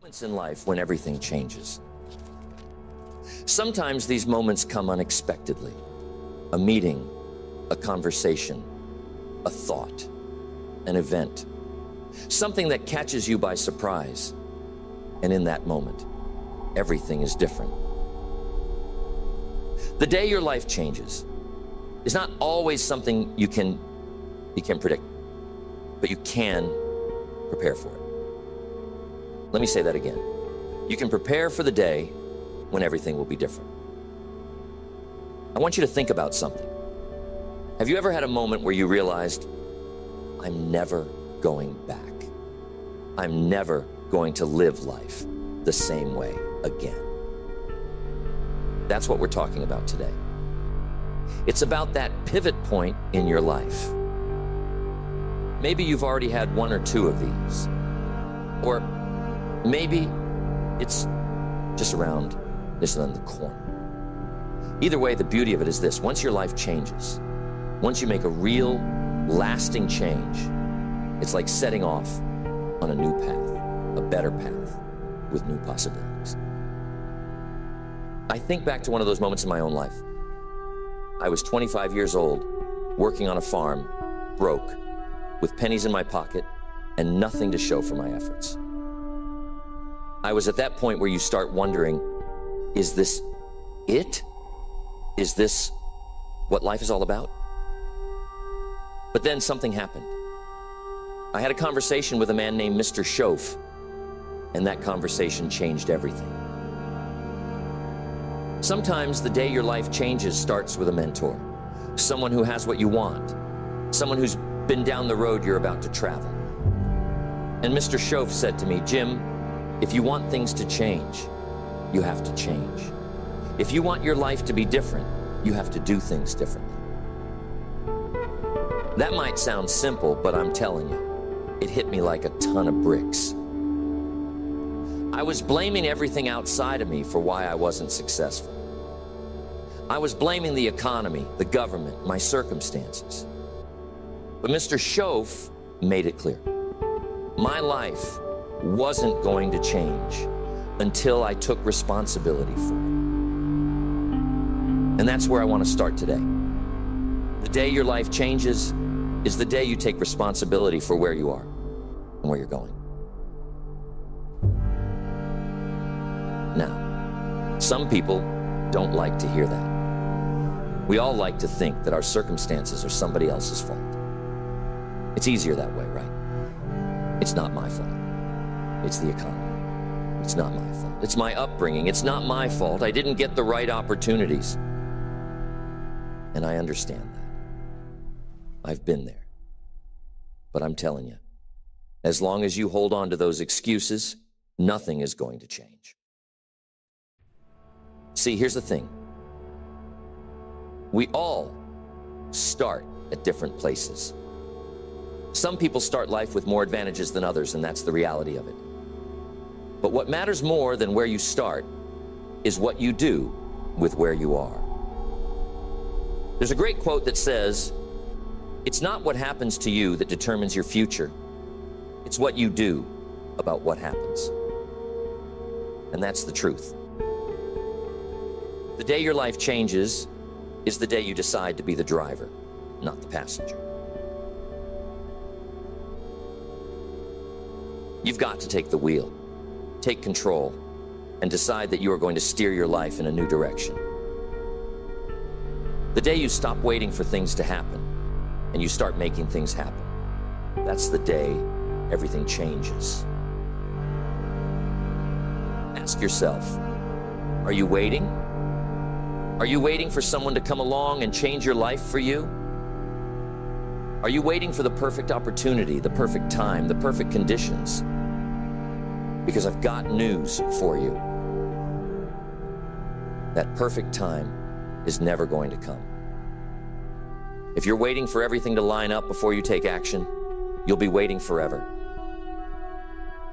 Moments in life when everything changes. Sometimes these moments come unexpectedly. A meeting, a conversation, a thought, an event, something that catches you by surprise. And in that moment, everything is different. The day your life changes is not always something you can predict, but you can prepare for it. Let me say that again. You can prepare for the day when everything will be different. I want you to think about something. Have you ever had a moment where you realized, I'm never going back. I'm never going to live life the same way again? That's what we're talking about today. It's about that pivot point in your life. Maybe you've already had one or two of these, or maybe it's just around the corner. Either way, the beauty of it is this: once your life changes, once you make a real, lasting change, it's like setting off on a new path, a better path with new possibilities. I think back to one of those moments in my own life. I was 25 years old, working on a farm, broke, with pennies in my pocket and nothing to show for my efforts. I was at that point where you start wondering, is this it? Is this what life is all about? But then something happened. I had a conversation with a man named Mr. Schoaf, and that conversation changed everything. Sometimes the day your life changes starts with a mentor, someone who has what you want, someone who's been down the road you're about to travel. And Mr. Schoaf said to me, Jim, if you want things to change, you have to change. If you want your life to be different, you have to do things differently. That might sound simple, but I'm telling you, it hit me like a ton of bricks. I was blaming everything outside of me for why I wasn't successful. I was blaming the economy, the government, my circumstances. But Mr. Schoaf made it clear. My life wasn't going to change until I took responsibility for it. And that's where I want to start today. The day your life changes is the day you take responsibility for where you are and where you're going. Now, some people don't like to hear that. We all like to think that our circumstances are somebody else's fault. It's easier that way, right? It's not my fault. It's the economy. It's not my fault. It's my upbringing. It's not my fault. I didn't get the right opportunities. And I understand that. I've been there. But I'm telling you, as long as you hold on to those excuses, nothing is going to change. See, here's the thing. We all start at different places. Some people start life with more advantages than others, and that's the reality of it. But what matters more than where you start is what you do with where you are. There's a great quote that says, it's not what happens to you that determines your future. It's what you do about what happens. And that's the truth. The day your life changes is the day you decide to be the driver, not the passenger. You've got to take the wheel, take control, and decide that you are going to steer your life in a new direction. The day you stop waiting for things to happen and you start making things happen, that's the day everything changes. Ask yourself, are you waiting? Are you waiting for someone to come along and change your life for you? Are you waiting for the perfect opportunity, the perfect time, the perfect conditions? Because I've got news for you. That perfect time is never going to come. If you're waiting for everything to line up before you take action, you'll be waiting forever.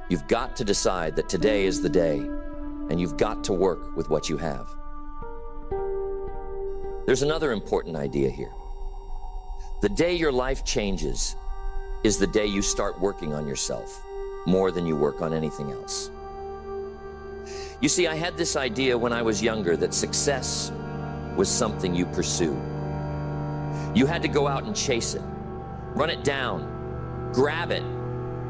You've got to decide that today is the day, and you've got to work with what you have. There's another important idea here. The day your life changes is the day you start working on yourself more than you work on anything else. You see, I had this idea when I was younger that success was something you pursued. You had to go out and chase it, run it down, grab it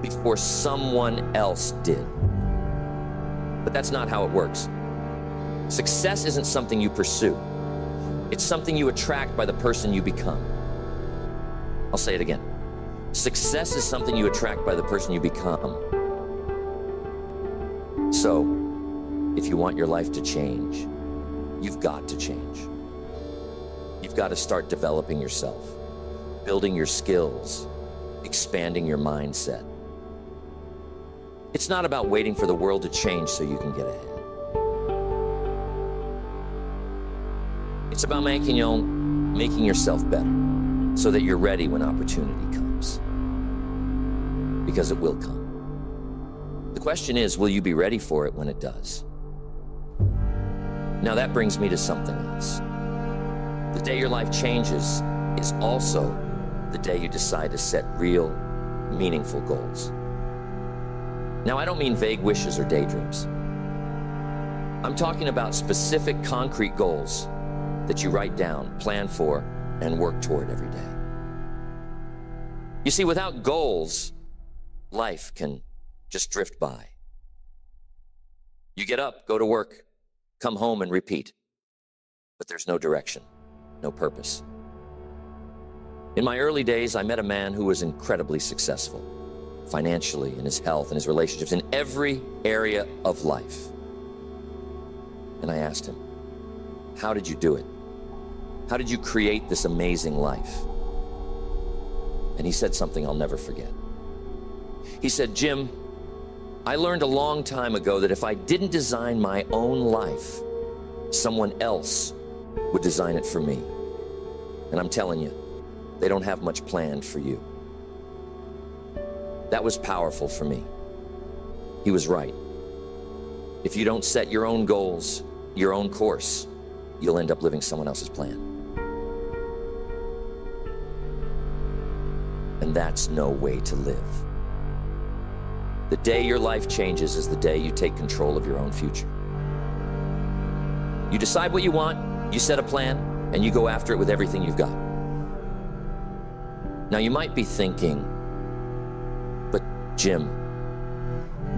before someone else did. But that's not how it works. Success isn't something you pursue. It's something you attract by the person you become. I'll say it again. Success is something you attract by the person you become. So, if you want your life to change, you've got to change. You've got to start developing yourself, building your skills, expanding your mindset. It's not about waiting for the world to change so you can get ahead. It's about making yourself better so that you're ready when opportunity comes. Because it will come. The question is, will you be ready for it when it does? Now that brings me to something else. The day your life changes is also the day you decide to set real, meaningful goals. Now, I don't mean vague wishes or daydreams. I'm talking about specific, concrete goals that you write down, plan for, and work toward every day. You see, without goals, life can just drift by. You get up, go to work, come home, and repeat. But there's no direction, no purpose. In my early days, I met a man who was incredibly successful, financially, in his health, in his relationships, in every area of life. And I asked him, how did you do it? How did you create this amazing life? And he said something I'll never forget. He said, Jim, I learned a long time ago that if I didn't design my own life, someone else would design it for me. And I'm telling you, they don't have much planned for you. That was powerful for me. He was right. If you don't set your own goals, your own course, you'll end up living someone else's plan. And that's no way to live. The day your life changes is the day you take control of your own future. You decide what you want, you set a plan, and you go after it with everything you've got. Now you might be thinking, but Jim,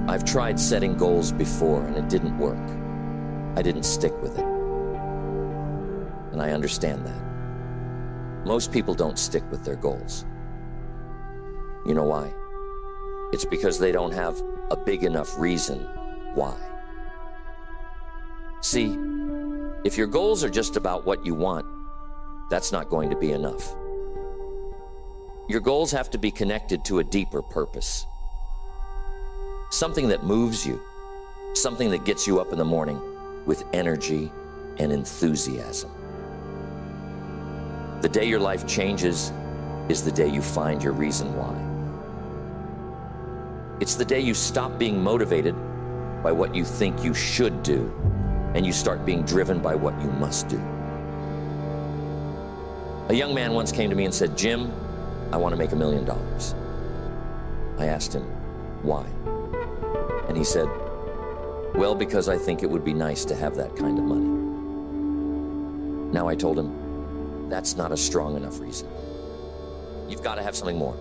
I've tried setting goals before and it didn't work. I didn't stick with it. And I understand that. Most people don't stick with their goals. You know why? It's because they don't have a big enough reason why. See, if your goals are just about what you want, that's not going to be enough. Your goals have to be connected to a deeper purpose. Something that moves you, something that gets you up in the morning with energy and enthusiasm. The day your life changes is the day you find your reason why. It's the day you stop being motivated by what you think you should do, and you start being driven by what you must do. A young man once came to me and said, Jim, I want to make $1 million. I asked him, why? And he said, well, because I think it would be nice to have that kind of money. Now I told him, that's not a strong enough reason. You've got to have something more.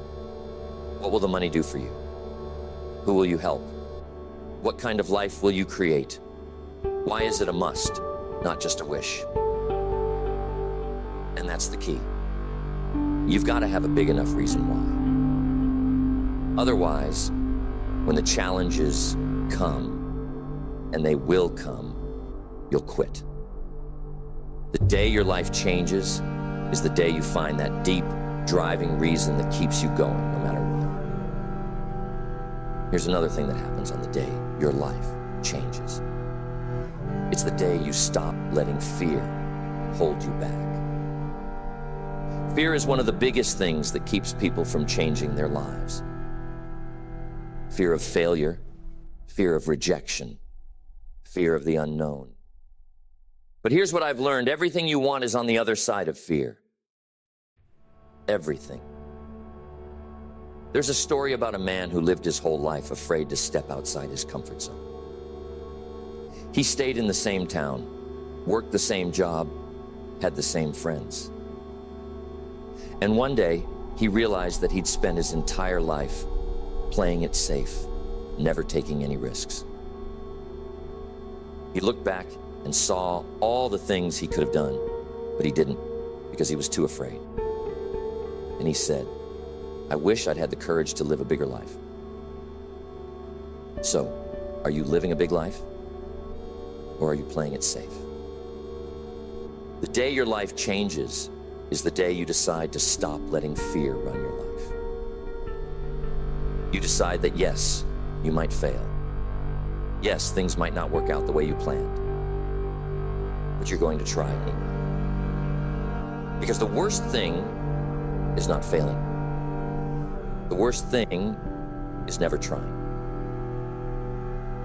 What will the money do for you? Who will you help? What kind of life will you create? Why is it a must, not just a wish? And that's the key. You've got to have a big enough reason why. Otherwise, when the challenges come, and they will come, you'll quit. The day your life changes is the day you find that deep, driving reason that keeps you going, no matter what. Here's another thing that happens on the day your life changes. It's the day you stop letting fear hold you back. Fear is one of the biggest things that keeps people from changing their lives. Fear of failure, fear of rejection, fear of the unknown. But here's what I've learned. Everything you want is on the other side of fear. Everything. There's a story about a man who lived his whole life afraid to step outside his comfort zone. He stayed in the same town, worked the same job, had the same friends. And one day, he realized that he'd spent his entire life playing it safe, never taking any risks. He looked back and saw all the things he could have done, but he didn't because he was too afraid. And he said, I wish I'd had the courage to live a bigger life. So, are you living a big life? Or are you playing it safe? The day your life changes is the day you decide to stop letting fear run your life. You decide that yes, you might fail. Yes, things might not work out the way you planned, but you're going to try anyway. Because the worst thing is not failing. The worst thing is never trying.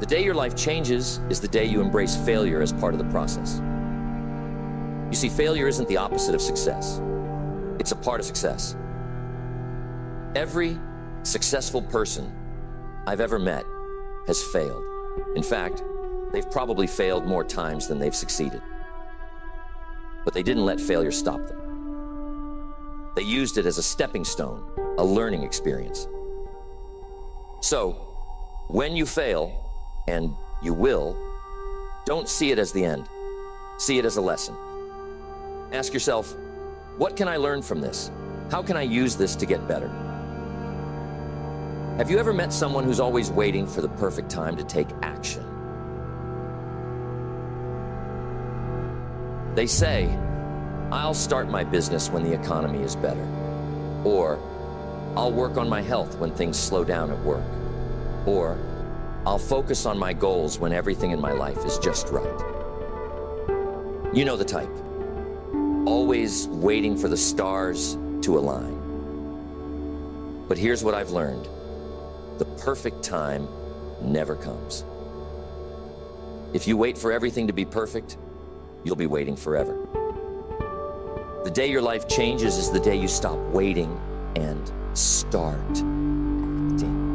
The day your life changes is the day you embrace failure as part of the process. You see, failure isn't the opposite of success. It's a part of success. Every successful person I've ever met has failed. In fact, they've probably failed more times than they've succeeded. But they didn't let failure stop them. They used it as a stepping stone, a learning experience. So, when you fail, and you will, don't see it as the end. See it as a lesson. Ask yourself, what can I learn from this? How can I use this to get better? Have you ever met someone who's always waiting for the perfect time to take action? They say, I'll start my business when the economy is better. Or, I'll work on my health when things slow down at work. Or, I'll focus on my goals when everything in my life is just right. You know the type. Always waiting for the stars to align. But here's what I've learned. The perfect time never comes. If you wait for everything to be perfect, you'll be waiting forever. The day your life changes is the day you stop waiting and start acting.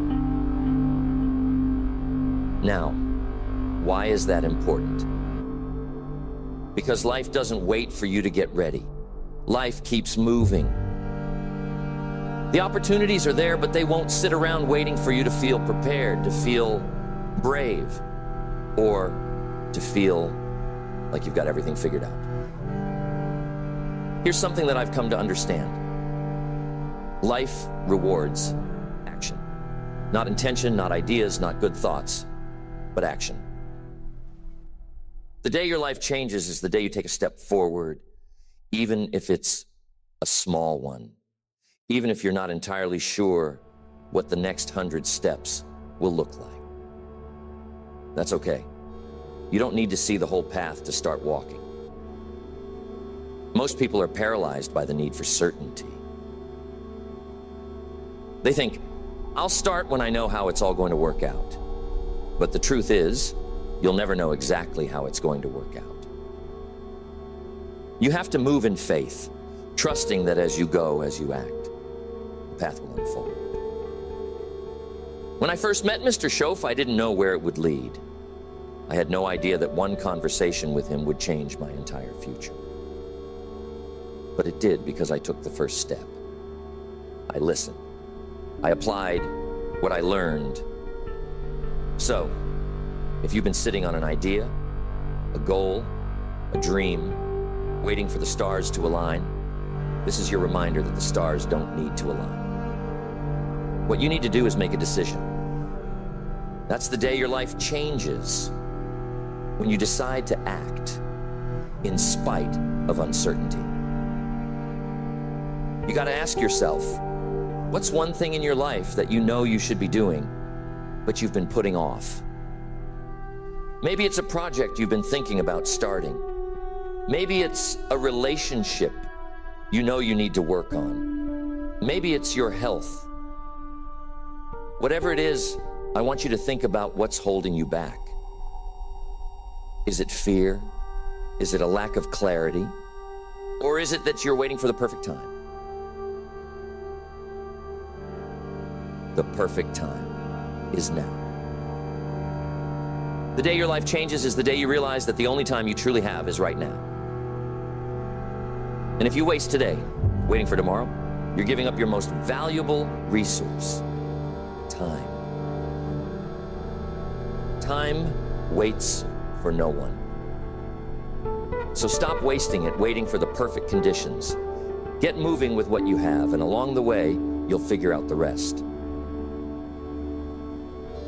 Now, why is that important? Because life doesn't wait for you to get ready. Life keeps moving. The opportunities are there, but they won't sit around waiting for you to feel prepared, to feel brave, or to feel like you've got everything figured out. Here's something that I've come to understand. Life rewards action. Not intention, not ideas, not good thoughts, but action. The day your life changes is the day you take a step forward, even if it's a small one. Even if you're not entirely sure what the next 100 steps will look like. That's okay. You don't need to see the whole path to start walking. Most people are paralyzed by the need for certainty. They think, I'll start when I know how it's all going to work out. But the truth is, you'll never know exactly how it's going to work out. You have to move in faith, trusting that as you go, as you act, the path will unfold. When I first met Mr. Schoaf, I didn't know where it would lead. I had no idea that one conversation with him would change my entire future. But it did because I took the first step. I listened. I applied what I learned. So, if you've been sitting on an idea, a goal, a dream, waiting for the stars to align, this is your reminder that the stars don't need to align. What you need to do is make a decision. That's the day your life changes, when you decide to act in spite of uncertainty. You got to ask yourself, what's one thing in your life that you know you should be doing, but you've been putting off? Maybe it's a project you've been thinking about starting. Maybe it's a relationship you know you need to work on. Maybe it's your health. Whatever it is, I want you to think about what's holding you back. Is it fear? Is it a lack of clarity? Or is it that you're waiting for the perfect time? The perfect time is now. The day your life changes is the day you realize that the only time you truly have is right now. And if you waste today waiting for tomorrow, you're giving up your most valuable resource, time. Time waits for no one. So stop wasting it waiting for the perfect conditions. Get moving with what you have, and along the way, you'll figure out the rest.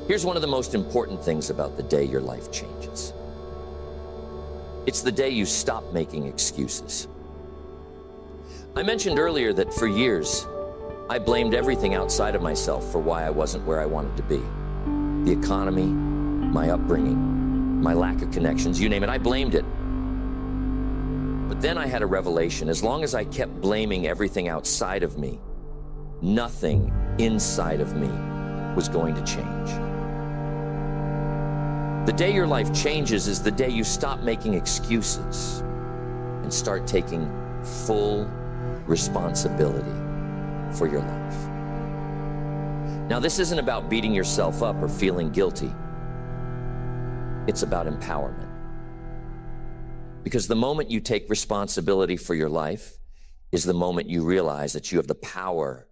Here's one of the most important things about the day your life changes. It's the day you stop making excuses. I mentioned earlier that for years, I blamed everything outside of myself for why I wasn't where I wanted to be. The economy, my upbringing, my lack of connections, you name it, I blamed it. But then I had a revelation. As long as I kept blaming everything outside of me, nothing inside of me was going to change. The day your life changes is the day you stop making excuses and start taking full responsibility for your life. Now, this isn't about beating yourself up or feeling guilty. It's about empowerment. Because the moment you take responsibility for your life is the moment you realize that you have the power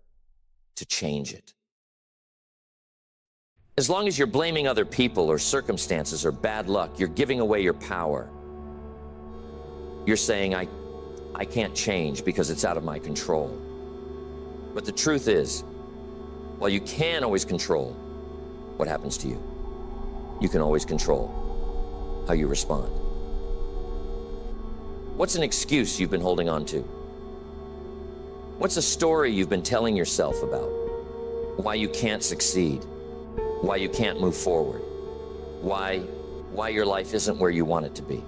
to change it. As long as you're blaming other people or circumstances or bad luck, you're giving away your power. You're saying, I can't change because it's out of my control. But the truth is, while you can always control what happens to you, you can always control how you respond. What's an excuse you've been holding on to? What's a story you've been telling yourself about? Why you can't succeed? Why you can't move forward? Why your life isn't where you want it to be?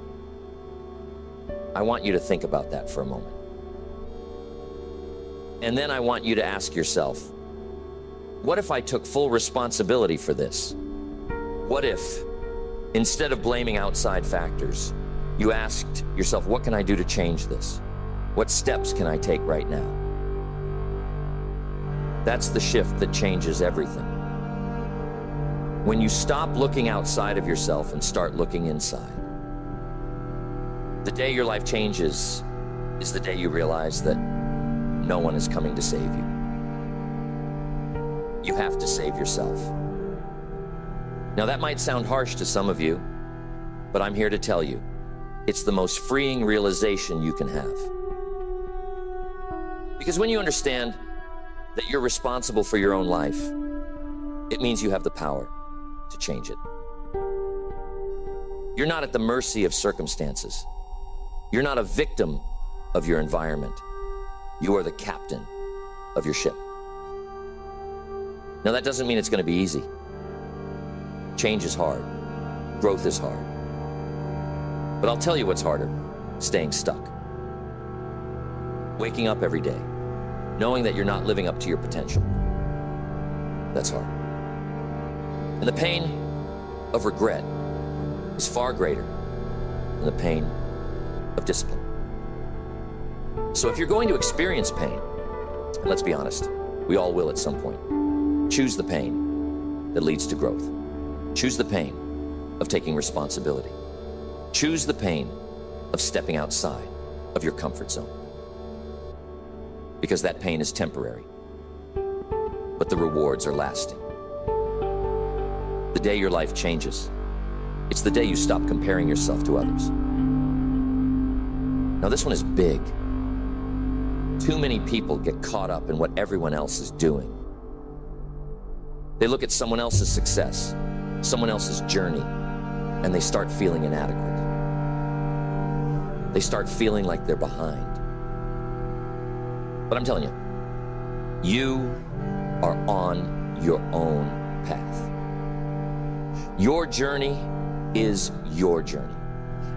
I want you to think about that for a moment. And then I want you to ask yourself, what if I took full responsibility for this? What if, instead of blaming outside factors, you asked yourself, what can I do to change this? What steps can I take right now? That's the shift that changes everything. When you stop looking outside of yourself and start looking inside, the day your life changes is the day you realize that no one is coming to save you. You have to save yourself. Now, that might sound harsh to some of you, but I'm here to tell you, it's the most freeing realization you can have. Because when you understand that you're responsible for your own life, it means you have the power to change it. You're not at the mercy of circumstances. You're not a victim of your environment. You are the captain of your ship. Now, that doesn't mean it's going to be easy. Change is hard. Growth is hard. But I'll tell you what's harder: staying stuck. Waking up every day, knowing that you're not living up to your potential. That's hard. And the pain of regret is far greater than the pain of discipline. So if you're going to experience pain, and let's be honest, we all will at some point, choose the pain that leads to growth. Choose the pain of taking responsibility. Choose the pain of stepping outside of your comfort zone. Because that pain is temporary, but the rewards are lasting. The day your life changes, it's the day you stop comparing yourself to others. Now, this one is big. Too many people get caught up in what everyone else is doing. They look at someone else's success, someone else's journey, and they start feeling inadequate. They start feeling like they're behind. But I'm telling you, you are on your own path. Your journey is your journey,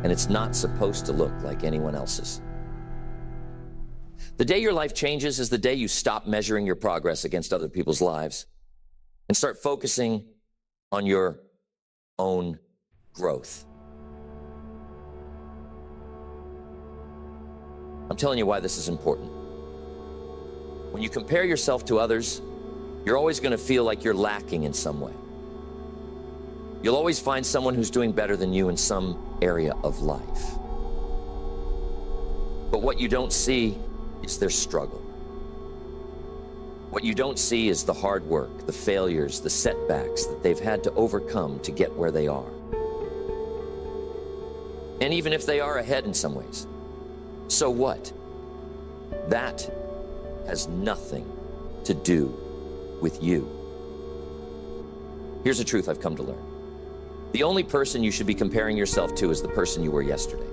and it's not supposed to look like anyone else's. The day your life changes is the day you stop measuring your progress against other people's lives and start focusing on your own growth. I'm telling you why this is important. When you compare yourself to others, you're always going to feel like you're lacking in some way. You'll always find someone who's doing better than you in some area of life. But what you don't see is their struggle. What you don't see is the hard work, the failures, the setbacks that they've had to overcome to get where they are. And even if they are ahead in some ways, so what? That has nothing to do with you. Here's a truth I've come to learn. The only person you should be comparing yourself to is the person you were yesterday.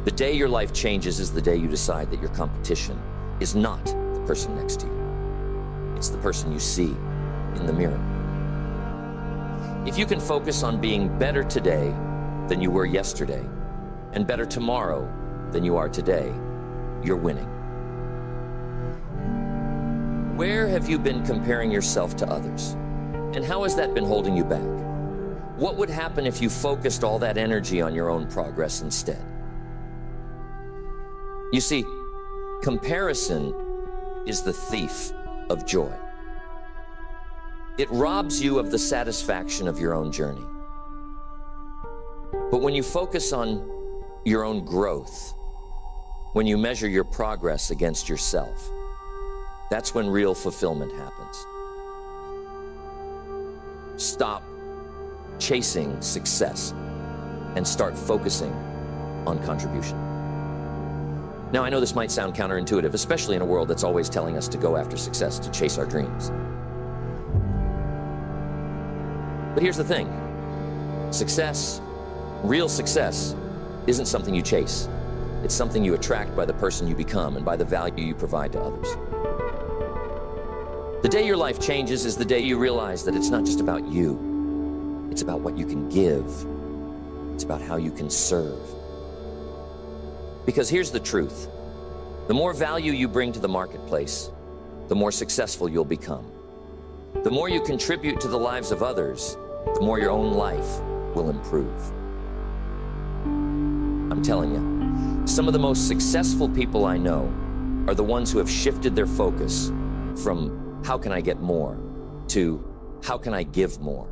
The day your life changes is the day you decide that your competition is not the person next to you. It's the person you see in the mirror. If you can focus on being better today than you were yesterday, and better tomorrow than you are today, you're winning. Where have you been comparing yourself to others? And how has that been holding you back? What would happen if you focused all that energy on your own progress instead? You see, comparison is the thief of joy. It robs you of the satisfaction of your own journey. But when you focus on your own growth, when you measure your progress against yourself, that's when real fulfillment happens. Stop chasing success and start focusing on contribution. Now, I know this might sound counterintuitive, especially in a world that's always telling us to go after success, to chase our dreams. But here's the thing. Success, real success, isn't something you chase. It's something you attract by the person you become and by the value you provide to others. The day your life changes is the day you realize that it's not just about you. It's about what you can give. It's about how you can serve. Because here's the truth. The more value you bring to the marketplace, the more successful you'll become. The more you contribute to the lives of others, the more your own life will improve. I'm telling you, some of the most successful people I know are the ones who have shifted their focus from how can I get more to how can I give more.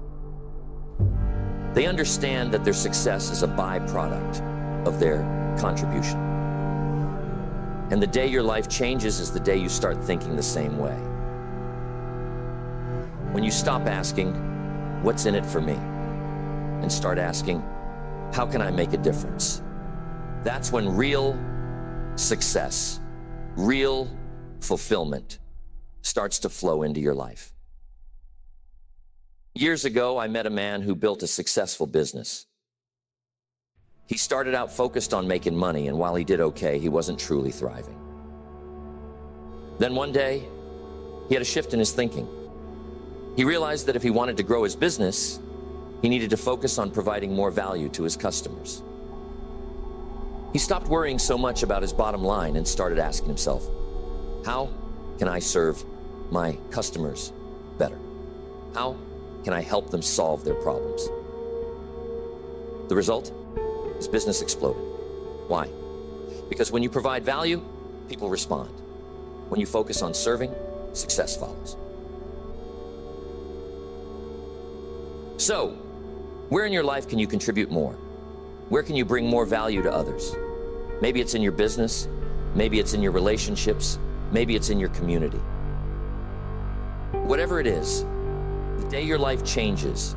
They understand that their success is a byproduct of their contribution. And the day your life changes is the day you start thinking the same way. When you stop asking, what's in it for me? And start asking, how can I make a difference? That's when real success, real fulfillment starts to flow into your life. Years ago, I met a man who built a successful business. He started out focused on making money, and while he did okay, he wasn't truly thriving. Then one day, he had a shift in his thinking. He realized that if he wanted to grow his business, he needed to focus on providing more value to his customers. He stopped worrying so much about his bottom line and started asking himself, how can I serve my customers better? How can I help them solve their problems? The result? His business exploded. Why? Because when you provide value, people respond. When you focus on serving, success follows. So, where in your life can you contribute more? Where can you bring more value to others? Maybe it's in your business, maybe it's in your relationships, maybe it's in your community. Whatever it is, the day your life changes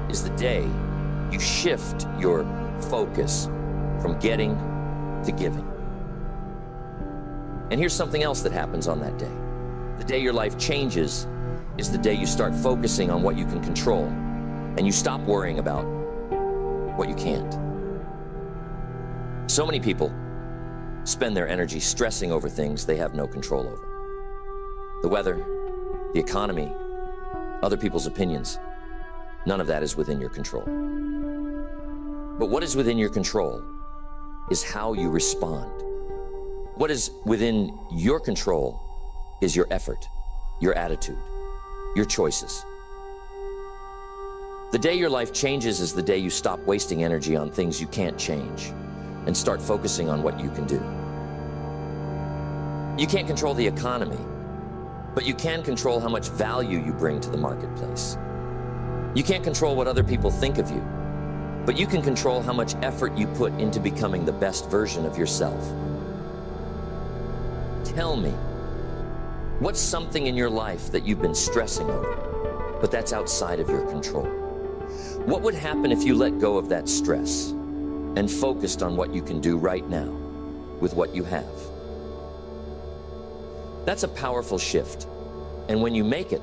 is the day you shift your focus from getting to giving. And here's something else that happens on that day. The day your life changes is the day you start focusing on what you can control and you stop worrying about what you can't. So many people spend their energy stressing over things they have no control over. The weather, the economy, other people's opinions. None of that is within your control. But what is within your control is how you respond. What is within your control is your effort, your attitude, your choices. The day your life changes is the day you stop wasting energy on things you can't change and start focusing on what you can do. You can't control the economy, but you can control how much value you bring to the marketplace. You can't control what other people think of you, but you can control how much effort you put into becoming the best version of yourself. Tell me, what's something in your life that you've been stressing over, but that's outside of your control? What would happen if you let go of that stress and focused on what you can do right now with what you have? That's a powerful shift. And when you make it,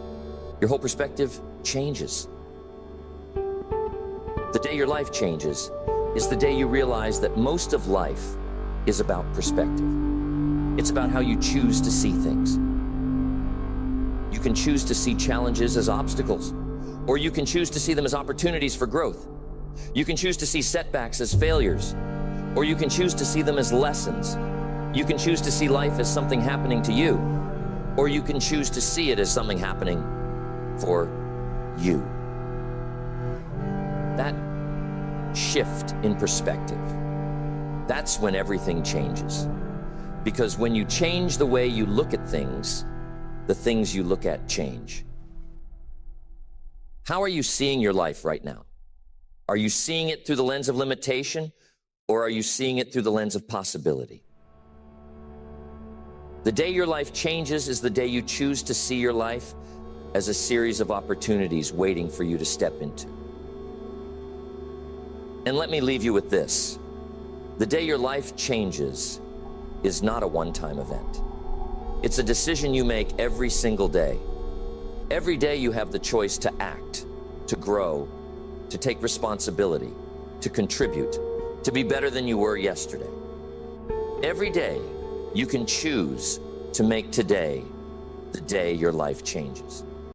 your whole perspective changes. The day your life changes is the day you realize that most of life is about perspective. It's about how you choose to see things. You can choose to see challenges as obstacles, or you can choose to see them as opportunities for growth. You can choose to see setbacks as failures, or you can choose to see them as lessons. You can choose to see life as something happening to you, or you can choose to see it as something happening for you. That shift in perspective, that's when everything changes. Because when you change the way you look at things, the things you look at change. How are you seeing your life right now? Are you seeing it through the lens of limitation, or are you seeing it through the lens of possibility? The day your life changes is the day you choose to see your life as a series of opportunities waiting for you to step into. And let me leave you with this. The day your life changes is not a one-time event. It's a decision you make every single day. Every day you have the choice to act, to grow, to take responsibility, to contribute, to be better than you were yesterday. Every day you can choose to make today the day your life changes.